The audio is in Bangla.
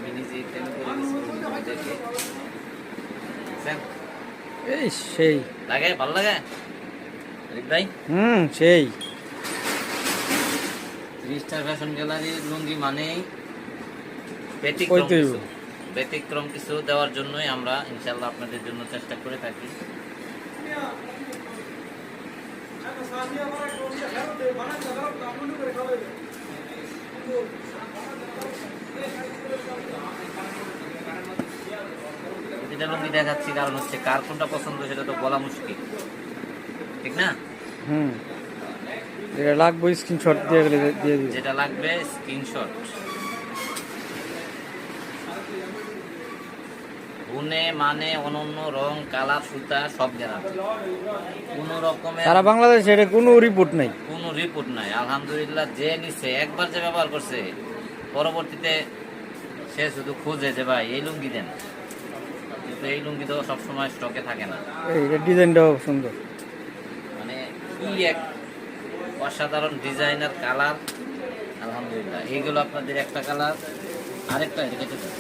আমি নিজে প্রেম করে গেছি দেখে। এই সেই লাগে ভালো লাগে আরিফ ভাই। সেই 3 স্টার ফ্যাশন গ্যালারির লুঙ্গি মানেই ওই ব্যতিক্রম তো কিছু, ব্যতিক্রম কিছু দেওয়ার জন্যই আমরা ইনশাল্লাহ আপনাদের জন্য চেষ্টা করে থাকি। প্রতিটা লুঙ্গি দেখাচ্ছি কারণ হচ্ছে কার কোনটা পছন্দ সেটা তো বলা মুশকিল, ঠিক না? যেটা লাগবে স্ক্রিনশট দিয়ে গেলে দিয়ে দিবে। যেটা লাগবে স্ক্রিনশট। গুণে মানে অনন্য রং কালার সুতা সব গ্যারান্টি, কোনো রকমের সারা বাংলাদেশে এটা কোনো রিপোর্ট নাই, কোনো রিপোর্ট নাই। আলহামদুলিল্লাহ, যে নিছে একবার যে ব্যবহার করছে পরবর্তীতে সে শুধু খোঁজে যে ভাই এই লুঙ্গি দেন, কিন্তু এই লুঙ্গি তো সবসময় স্টকে থাকে না। এইটা ডিজাইনটাও সুন্দর, মানে কি এক অসাধারণ ডিজাইনার কালার। আলহামদুলিল্লাহ, এইগুলো আপনাদের একটা কালার, আরেকটা কেটে দেন।